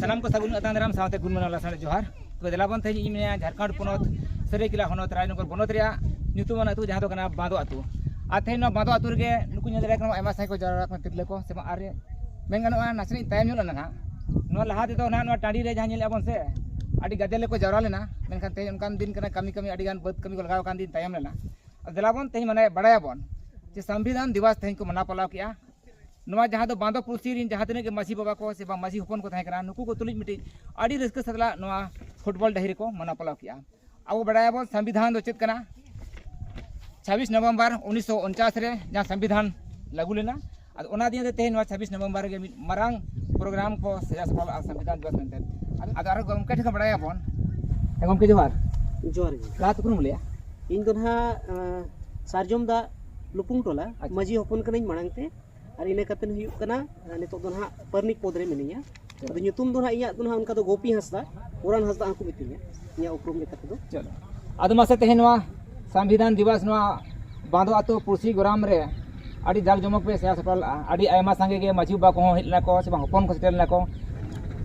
सानाम को सगुन अतान दाराम सावते गुणमान लासान जोहार तो देलाबन थे इमिया झारखंड पोनोत सरेकिला होनोत राजनगर पोनोत रिया ᱧᱩᱛᱩᱢᱟᱱ ᱟᱹᱛᱩ ᱡᱟᱦᱟᱸ ᱫᱚ ᱠᱟᱱᱟ ᱵᱟᱸᱫᱚ ᱟᱹᱛᱩ ᱟᱨ ᱛᱮᱦᱮᱧ ᱱᱚᱣᱟ ᱵᱟᱸᱫᱚ ᱟᱹᱛᱩ ᱨᱮᱜᱮ ᱱᱩᱠᱩ ᱧᱮᱞ ᱫᱟᱲᱮᱭᱟᱜ ᱠᱟᱱᱟ ᱟᱭᱢᱟ ᱥᱟᱸᱜᱮ ᱠᱚ ᱡᱟᱣᱨᱟ ᱟᱠᱟᱱᱟ ᱛᱤᱨᱞᱟᱹ ᱠᱚ ᱥᱮ ᱟᱨ ᱢᱮᱱ ᱜᱟᱱᱚᱜᱼᱟ ᱱᱟᱥᱮᱱᱟᱜ ᱛᱟᱭᱚᱢ ᱧᱚᱜ ᱞᱮᱱᱟ ᱱᱟᱦᱟᱜ ᱱᱚᱣᱟ ᱞᱟᱦᱟ ᱛᱮᱫᱚ ᱱᱟᱦᱟᱜ ᱱᱚᱣᱟ ᱴᱟᱺᱰᱤ ᱨᱮ ᱡᱟᱦᱟᱸ ᱧᱮᱞᱮᱫ ᱵᱚᱱ ᱥᱮ ᱟᱹᱰᱤ ᱜᱟᱫᱮᱞ ᱠᱚ ᱡᱟᱣᱨᱟ ᱞᱮᱱᱟ ᱢᱮᱱᱠᱷᱟन ᱛᱮᱦᱮᱧ ᱚᱱᱠᱟन दिन ᱠᱟᱱᱟ ᱠᱟᱹᱢᱤ ᱟᱹᱰᱤ ᱜᱟᱱ ᱵᱟᱹᱫ ᱠᱟᱹᱢᱤ ᱠᱚ ᱞᱟᱜᱟᱣ ᱟᱠᱟᱱ ᱫᱤᱱ ᱛᱟᱭᱚᱢ ᱞᱮᱱᱟ ᱫᱮᱞᱟᱵᱚᱱ ᱛᱮᱦᱮᱧ ᱢᱟᱱᱮ ᱵᱟᱲᱟᱭᱟᱵᱚᱱ ᱡᱮ ᱥᱚᱝᱵᱤᱫᱷᱟᱱ ᱫᱤᱵᱚᱥ ᱛᱮᱦᱮᱧ ᱠᱚ ᱢᱟᱱᱟᱣ ᱯᱟᱞᱟᱣ ᱠᱮᱜᱼᱟ ᱱᱚᱣᱟ ᱡᱟᱦᱟᱸ ᱫᱚ ᱵᱟᱸᱫᱚ ᱯᱩᱲᱥᱤ ᱨᱤᱱ ᱡᱟᱦᱟᱸ ᱛᱤᱱᱟᱹᱜ ᱜᱮ ᱢᱟᱹᱡᱷᱤ ᱵᱟᱵᱟ ko ᱥᱮ ᱢᱟᱹᱡᱷᱤ ᱦᱚᱯᱚᱱ ᱠᱚ ᱛᱟᱦᱮᱸ ᱠᱟᱱᱟ ᱱᱩᱠᱩ ᱠᱚ ᱛᱩᱞᱩᱡ ᱢᱤᱫᱴᱤᱡ ᱟᱹᱰᱤ ᱨᱟᱹᱥᱠᱟᱹ ᱥᱟᱛᱞᱟᱜ ᱱᱚᱣᱟ ᱯᱷᱩᱴᱵᱚᱞ ᱰᱟᱹᱦᱤ ᱨᱮᱠᱚ ᱢᱟᱱᱟᱣ ᱯᱟᱞᱟᱣ ᱠᱮᱜᱼᱟ ᱟᱵᱚ ᱵᱟᱲᱟᱭᱟᱵᱚᱱ संविधान ᱫᱚ ᱪᱮᱫ ᱠᱟᱱᱟ 26 नवंबर 1949 रे जहाँ संविधान लागू लेना और दिन तेज 26 नवंबर के मांग प्रोग्राम को संविधान दिवस मेनते अगर गमके ठेका बड़ाया बन गमके जोहार जोहार का तुकुन बोलिया इन दो ना सारजम दा लुपुंग टोला मजी हपन कने मांगते और इने कतन हुयु कना नितो दो ना परनिक पद रे मिनिया अद ᱧᱩᱛᱩᱢ दो ना इया दो ना उनका तो गोपी हंसदा उरान हंसदा को मितिया इया उपरुम लेकते दो चलो अद मासे तेहे नवा संविधान दिवस नवा बांदो आतो पुरसी गोराम रे अड़ी जाक जमक पे सेया सफल अड़ी आयमा संगे के माछी बा को हिलना को से हपन को सेटलना को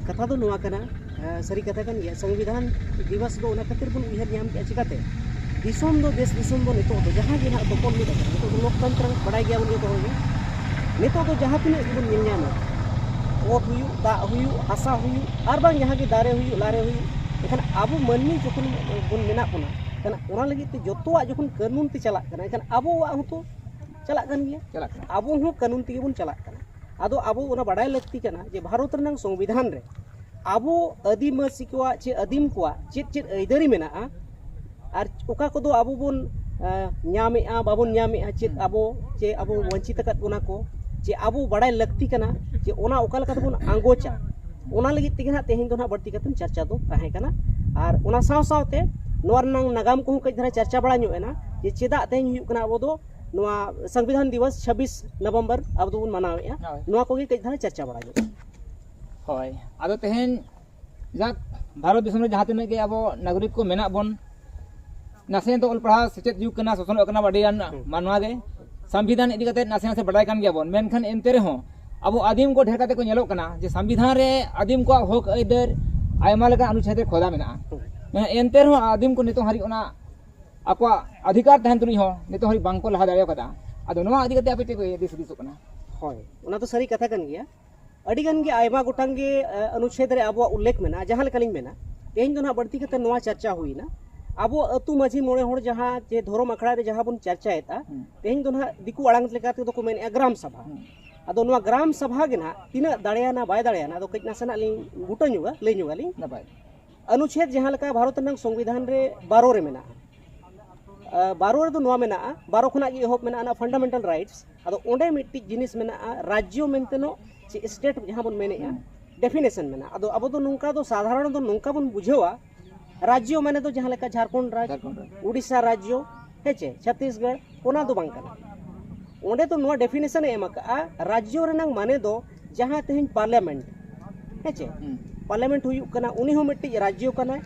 कथा दो नवा कना सरी कथा कन गया संविधान दिवस दो ना खातिर बन उहर नाम के चिकाते दिसोम दो देश दिसोम दो नितो दो जहां जे ना तोपल नि दो नितो लोकतंत्र बड़ाय गया बन तो होई नितो दो जहां तिने बन मिल ᱧᱟᱢᱟ ओट हुयु दा हुयु हासा हुयु आर बांग जहां के दारे हुयु लारे हुयु एखान आबो मननी जखन बन मेना कोना कना ओना लगी ते जतोआ जखन कानून ते चला कना एखान आबो वा हतो चला कन गया आबो हूँ कानून तेगे बन चला कना आदो आबो ओना बड़ाय लगती कना जे भारत रनंग संविधान रे आबो आदिवासी को चे आदिम को चेत चेत अइदारी मेना आर ओका कोदो आबो बन ᱧᱟᱢᱮᱜᱼᱟ बाबन ᱧᱟᱢᱮᱜᱼᱟ चेत आबो चे आबो वंचित कत बोना को चे आबो बड़ाय लगती कना जे ओना ओका लका तबन आंगोचा ओना लगी तेगे ना तेहेन दो ना बढ़ती कतन चर्चा दो ताहे कना आर ओना साव सावते नोर नंग नगाम को कई धरा चर्चा बड़ा ᱧᱚᱜ एना जे चेदा तेहेन हुयु कना आबो दो नोआ संविधान दिवस 26 नवंबर आबो दो मनावेआ नोआ को कई धरा चर्चा बड़ा ᱧᱚᱜ होय आदो तेहेन जाक भारत देश में जहां तने के आबो नागरिक को मेना बन नासे तो ऑल पढ़ा सचेत युग कना शोषण कना बडियान मानवा गे संविधान इदी कते नासे नासे बड़ाय कान गया बन मेनखान एनते रे हो अब आदिम को ढेर कते को नेलो कना जे संविधान रे आदिम को हक अइदर आयमा लगा अनुच्छेद खोदा मेना एनते रे आदिम को नितो हरि ओना akwa अधिकार तहन तुनी हो नितो हरि बांग को लहा दाड़े कदा अदो नवा अधिकार ते आपे को दिस दिसो कना होय ओना तो सरी कथा कन गया अडी गन गे आयमा गोटांग गे अनुच्छेद रे आबो उल्लेख मेना जहां लेकालिंग मेना तेहेन दो ना बढ़ती कते नवा चर्चा हुईना आबो अतु माझी मोड़े होड़ जहां जे धर्म अखड़ा रे जहां बन चर्चाएता तेहेन दो ना दिकु अड़ांग लेकाते दो को मेन ग्राम सभा अदो नवा ग्राम सभा गे ना तिना दाड़ेयाना बाय दाड़ेयाना दो कई नासना लिंग गुटा नुगा ले नुगा लिंग नबाय अनुच्छेद जहां लेका भारत रनंग संविधान रे 12 रे मेना 12 रे दो नवा मेना 12 खना गे एहब मेना फंडामेंटल राइट्स अदो ओंडे मिट्टी जिनिस मेना राज्य मेनतेनो चे स्टेट जहां बन मेनेया डेफिनेशन मेना अदो अब दो नुंका दो साधारण दो नुंका बन बुझेवा राज्य माने तो जहां लेका झारखंड राज्य उड़ीसा राज्य हेचे छत्तीसगढ़ ओना दो बांग कना ओंडे तो नवा डेफिनेशन एमका राज्य रनंग माने दो जहां तेहिन पार्लियामेंट हेचे पार्लियामेंट हुयु कना उनी हो मिट्टी राज्य कना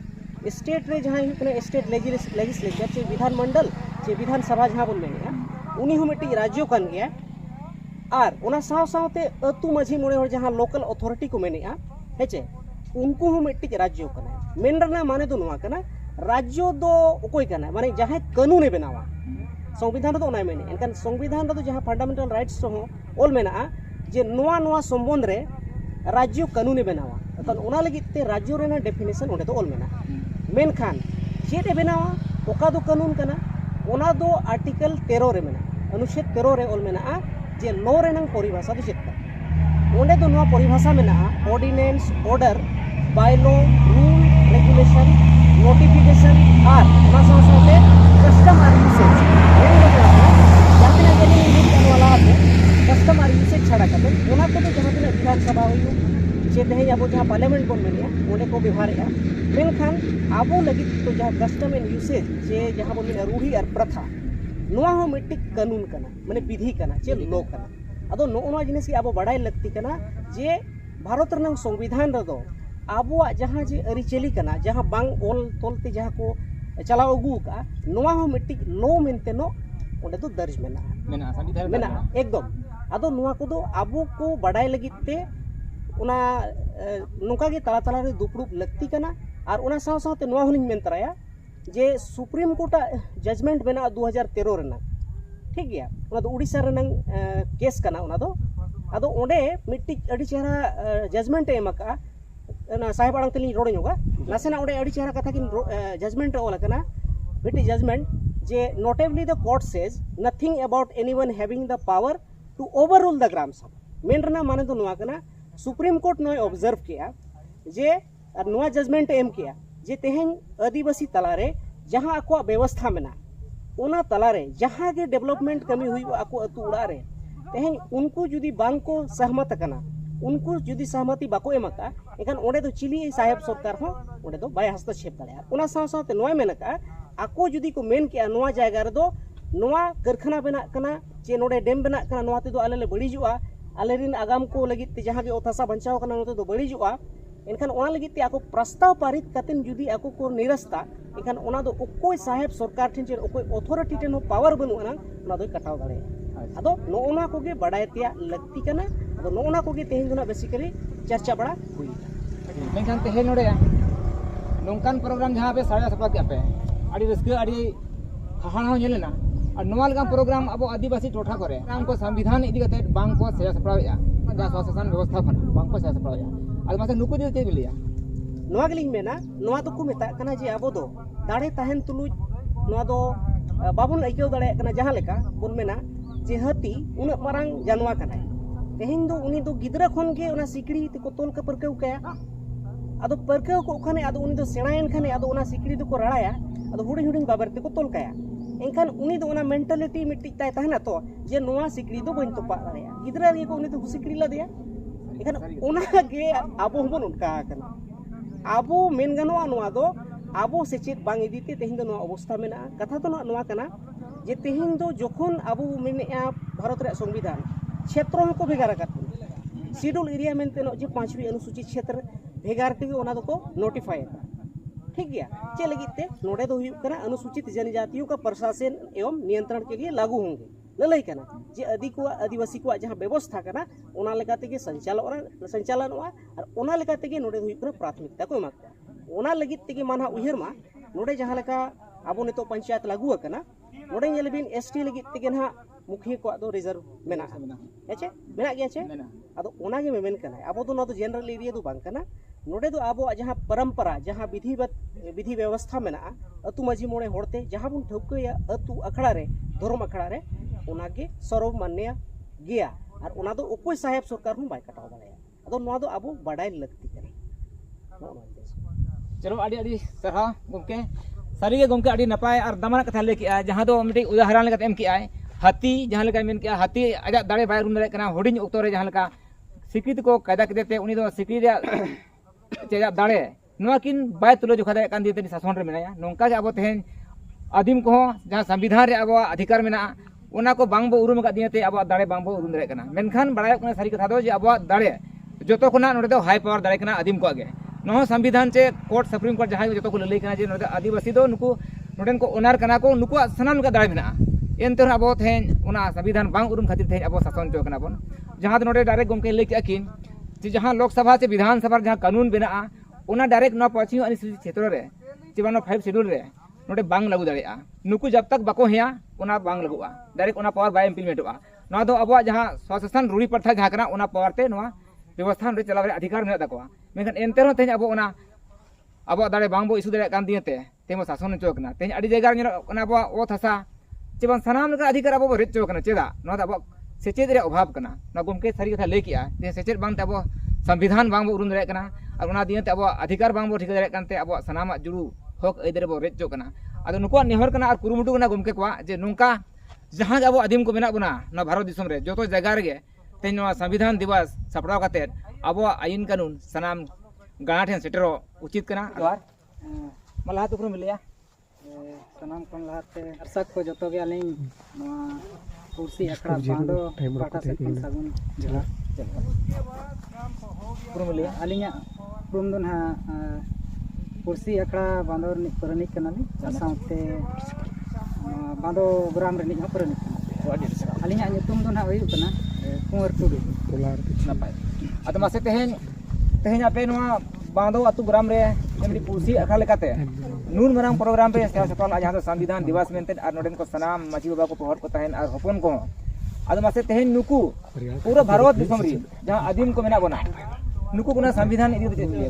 स्टेट रे जहां हुयु कना स्टेट लेजिस्लेचर चे विधान मंडल चे विधान सभा जहां बन मेनेया उनी हो मिट्टी राज्य कन गया आर ओना साव सावते अतु माझी मोड़े होड़ जहां लोकल अथॉरिटी को मेनेया हेचे उनको हो मिट्टी राज्य कना मेन रना माने तो नवा कना राज्य दो ओकोय कना माने जहां कानून बनावा संविधान तो ओना मेने एनकान संविधान तो जहां फंडामेंटल राइट्स हो ऑल मेना जे नवा नवा संबंध रे राज्य कानून बनावा तन ओना लगी ते राज्य रेना डेफिनेशन ओंडे तो ऑल मेना मेनखान चेत बनावा ओका दो कानून कना ओना दो आर्टिकल 13 रे मेना अनुच्छेद 13 रे ऑल मेना जे लॉ रेना परिभाषा दो चेत ओंडे तो नवा परिभाषा मेना ordinance order bylaw rule regulation notification आर ओना साथे कस्टम आर यूसेज जातिना गेली यूज वाला है कस्टम आर यूसेज छाड़ा करते ओना को तो जहां तिना विधान सभा हुयु चे तेहे आबो जहां पार्लियामेंट बन मेनिया ओंडे को व्यवहारेया मेनखान आबो लगी तो जहां कस्टम एंड यूसेज जे जहां बन मेना रूढ़ी और प्रथा नोआ हो मिट्टी कानून कना माने विधि कना चे लॉ कना अदो नोआ जिनिस की आबो बड़ाई लगती कना जे भारत रनंग संविधान रदो आबो जहां जे अरिचेली कना जहां बांग ऑल तोलते जहां को चलाव अगू का नोआ हो मिट्टी लॉ मेनते नो ओंडे तो दर्ज मेना संविधान मेना एकदम अदो नोआ को दो आबो को बड़ाई लगिते उना नोका के तला तला रे दुपड़ुब लगती कना और उना साव सावते नोआ होलिंग मेन तराया जे सुप्रीम कोर्ट जजमेंट बना 2013 रेना ठीक गया उना दो उड़ीसा रेना केस कना उना दो अदो ओंडे मिट्टी अड़ी चेहरा जजमेंट एमका ना साहेब आड़ंग तली रोड होगा नासेना ओंडे अड़ी चेहरा कथा किन जजमेंट ओला कना मिट्टी जजमेंट जे notably the court says nothing about anyone having the power to overrule the gram sabha मेन रना माने तो नोआ कना सुप्रीम कोर्ट नोय ऑब्जर्व किया जे नोआ जजमेंट एम किया जे तेहें आदिवासी तलारे जहां आको व्यवस्था मेना उना तलारे जहां के डेवलपमेंट कमी हुई आको अतु उड़ा रे तेहें उनको जुदी बांग को सहमत कना उनको जुदी सहमति बाको एमका एखान ओंडे दो चिली साहेब सरकार हो ओंडे दो बाय हस्तक्षेप दाड़े उना साव सावते नोय मेनका आको जुदी को मेन किया नोआ जायगा रे दो नोआ कारखाना बना कना जे नोडे डेम बना कना नोआ ते दो आले ले बड़ीजुआ आले रिन आगाम को लगी ते जहां भी ओथासा बंचाव कना नोते दो बड़ीजुआ एनखान ओना लगी ते आको प्रस्ताव पारित कतेन जुदी आको को निरस्ता एखान ओना दो ओकोय साहेब सरकार ठिन जे ओकोय अथॉरिटी ठिन पावर बनु अना ओना दो कटाव दाड़े अदो नोना को गे बड़ाय तिया लगती कना अदो नोना को गे तेहिं दोना बेसिकली चर्चा बड़ा हुई मेनखान तेहे नोडे नोंकान प्रोग्राम जहां पे साड़ा सपा के पे आड़ी रस्के आड़ी हाहाण हो नेलेना और नोवा लगा प्रोग्राम अब आदिवासी टोठा करे उनको संविधान इदी कते बांग को सेया सपड़ाया जा शासन व्यवस्था खन बांग को सेया सपड़ाया आज मासे नुकु दिल ते बिलिया नोवा गलिंग मेना नोवा तो को मेता कना जे अबो दो दाड़े ताहेन तुलु नोवा दो बाबुन आइकेव दाड़े कना जहां लेका बुन मेना जे हाती उन मारांग जानवा कना तेहिं दो उनी दो गिदरा खन के उना सिकड़ी ते को तोल के परकेव कया अदो परकेव को खाने अदो उनी दो सेणायन खाने अदो उना सिकड़ी दो को रड़ाया अदो हुडिंग हुडिंग बाबर ते को तोल कया एनखान उनी दो उना मेंटालिटी मिट्टी ताय तहना तो जे नोआ सिकड़ी दो बइन तोपा दाड़े गिदरा रे को उनी दो सिकड़ी ला दिया एखान उना गे आबो हबन उनका कना आबो मेन गनोआ नोआ दो आबो सेचेत बांग इदीते तेहिं दो नोआ अवस्था मेना कथा तो नोआ कना जे तेहिं दो जोखन आबो मेनेआ भारत रे संविधान क्षेत्र को भेगार करते शेड्यूल एरिया मेनते नो जे 5वीं अनुसूचित क्षेत्र भेगार ते ओना दो को नोटिफाई ठीक गया चे लगी ते नोडे दो हुयुग कना अनुसूचित जनजातियों का प्रशासन एवं नियंत्रण के लिए लागू होंगे ललई कना जे आदिवासी को जहां व्यवस्था कना ओना लेकाते के संचालन और ओना लेकाते के नोडे हुयुग कना प्राथमिकता को एमाता ओना लगी ते के मानहा उहेर मा नोडे जहां लेका आबो नेतो पंचायत लागू कना नोडे नेलबिन एसटी लगी ते के ना मुखिया को दो रिजर्व मेना हेचे मेना गया छे अदो ओना गे मेन कना आबो दो ना तो जनरल एरिया दो बांग कना नोडे दो आबो जहां परंपरा जहां विधि व्यवस्था मेना अतु माझी मोड़े होड़ते जहां बुन ठौकया अतु अखड़ा रे धर्म अखड़ा रे ओना गे सर्वमान्य गया और ओना दो ओकोय साहेब सरकार हूं बाय कटाव दाड़े अदो नोआ दो आबो बाडाय लगती कना चलो आड़ी आड़ी सरहा गमके सारी गे गमके आड़ी नपाय और दमाना कथा ले के जहां दो मिटे उदाहरण लेके एम के आय हाथी जहां लेका मेन के हाथी आजा दाड़े बाय रुम दाड़े कना हुडिंग ओक्तो रे जहां लेका सिक्रित को कायदा केते उनी दो सिक्रित चेजा दाड़े नोआ किन बाय तुलो जोखा दाड़े कान दिते शासन रे मेनाया नोंका जे आबो तेहेन आदिम को जहां संविधान रे आबो अधिकार मेना ओना को बांग बो उरुम का दियते आबो दाड़े बांग बो उरुम दाड़े कना मेनखान बाड़ाय कना सारी कथा दो जे आबो दाड़े जतो कोना नोडे दो हाई पावर दाड़े कना आदिम को आगे नो संविधान चे कोर्ट सुप्रीम कोर्ट जहां जतो को लई कना जे नोडे आदिवासी दो नुकु नोडेन को ओनर कना को नुकु सनाम का दाड़े मेना एनते अब तेहेन ओना संविधान बांग उरुम खातिर तेहेन अब शासन चो कना बन जहां नोडे डायरेक्ट गमके लई के अकिन जे जहां लोकसभा से विधानसभा जहां कानून बना ओना डायरेक्ट नो 5वीं अनुसूचित क्षेत्र रे चिबानो 5 शेड्यूल रे नोडे बांग लागू दाड़ेया नुकु जब तक बाको हेया ओना बांग लागुआ डायरेक्ट ओना पावर बाय इम्प्लीमेंटवा नो दो अब जहां शासन रूढ़ी प्रथा जहां कना ओना पावर ते नोआ व्यवस्था रे चलाव रे अधिकार मेना तकोआ मेनखान एनते रो तेहेन अब ओना अब दाड़े बांग बो इशू दाड़े कान दियते तेमो शासन चो कना तेहेन आडी जायगा रे ओना अब ओत हसा चिबान सनाम का अधिकार अब रेट चो कना चेदा नो दा अब सेचेद रे अभाव कना नो गमके सारी कथा ले किया ते सेचेद बांग ते अब संविधान बांग बो उरुम दाड़े कना और ओना दियते अब अधिकार बांग बो ठिका दाड़े कानते अब सनामा जुड़ू हक एदरे बो रेट चो कना अदो नुको नेहर कना और कुरुमुटु कना गमके को जे नोंका जहां अब आदिम को मेना बना न भारत दिसम रे जतो जगह रे तेन संविधान दिवस सपड़ाव कते अब आईन कानून सनाम गाना ठेन सेटरो उचित कना और मला तो मिलिया सनाम कन लाते दर्शक को जतो गे आलिंग नवा कुर्सी अखड़ा बांदो पाटा से कन सागुन जला पुरो मिलिया आलिंगा पुरम दन हा कुर्सी अखड़ा बांदो परनिक कनाली साउते बांदो ग्राम रे निहा परनिक आलिंगा nyutum दन हा हुई कना कुंवर टुडू नपाय Atau masih tehen apa nua Bando atau gram re yang di kursi akal lekate nun marang program pe saya sekolah aja संविधान दिवस मेंते ar noden ko sanam maji baba ko pohor ko tahen ar hopon ko ado masih tehen nuku pura bharat disam ri jahan adim ko mena bona nuku kuna संविधान idi te liye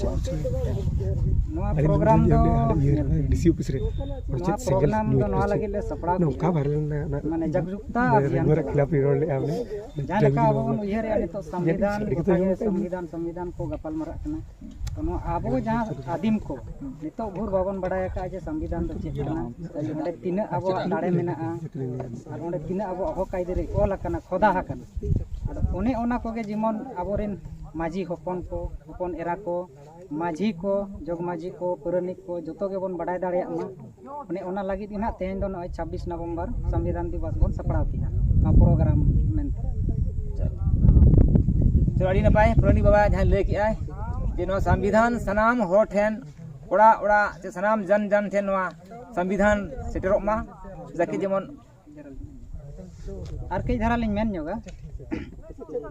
नवा programme दो नवा programme दो नवा लगे ले सपड़ा नौका माने जागरूकता अभियान खिलाफ रोल ले आबे जहां का अब बन उयहर या तो संविधान को गपाल मरा कना तो आबो जहां आदिम को नितो भोर बाबन बडाया का जे संविधान दो चेक कना ओंडे तिना आबो दाड़े मेना और ओंडे तिना आबो हक कायदे रे ओला कना खोदा हाकना आदो ओने ओना को गे जिमन आबोरेन माझी हपन को हपन एरा को माझी को जग माझी को पुरानिक को जो के बन बड़ाई दाड़े माने ओना लगी दिन तेहन दो 26 नवंबर संविधान दिवस बन सपड़ाव किया प्रोग्राम में चलो अड़ी नपाय पुरानिक बाबा जहां ले के आय जे नो संविधान सनाम हो ठेन ओड़ा ओड़ा जे सनाम जन जन ठेन नो संविधान सेटरोक मा जाके जेमन और कई धारा लिंग मेन जोगा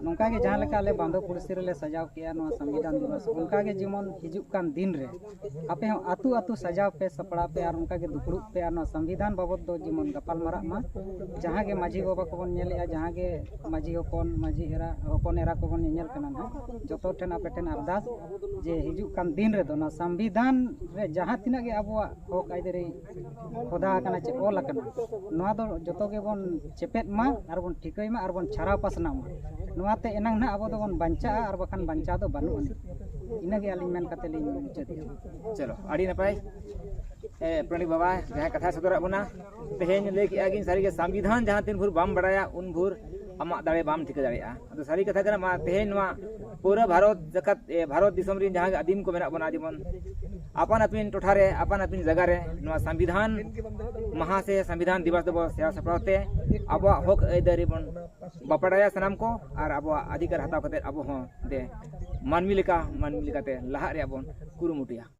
नौका के जहाँ लेका ले बांधो पुरसी रे सजाव किया नो संविधान दिवस उनका के जीवन हिजुक कान दिन रे आपे हम आतु आतु सजाव पे सपड़ा पे और उनका के दुपड़ू पे और नो संविधान बाबत दो जीवन गपाल मरा मा जहाँ के माझी बाबा को बन नेले जहाँ के माझी हपन एरा को बन नेल कना ना जतो ठेन आपे ठेन अरदास जे हिजुक कान दिन रे दो नो संविधान रे जहाँ तिना के अबो हक आइदे रे खोदा कना चे ओल कना नोआ दो जतो के बन चेपेट मा और बन ठिकई मा और बन छारा पासना मा नोआते एनांग ना अब दोबन बंचा और बखान बंचा दो बानु इनागे आलिंग मेन कते लिंग मुचाद चलो अड़ी नपाय प्रणिक बाबा जहाँ कथा सदर बना तेहेन ले के आगिन सारी के संविधान जहाँ तीन भूर बाम बड़ाया उन भूर अमा दाड़े बाम ठिक दाड़ेया तो सारी कथा कना मा तेहेन मा पूरा भारत जगत भारत दिसम रे जहाँ आदिम को मेना बना जीवन अपन अपिन टोठा रे अपन अपिन जगह रे नवा संविधान महा से संविधान दिवस दो सेवा सपड़ाते अब हक आइदारी बन बापड़ाया सनाम को और अब अधिकार हताव कते अब हो दे मानवी लेका ते लहा रे बन कुरुमुटिया।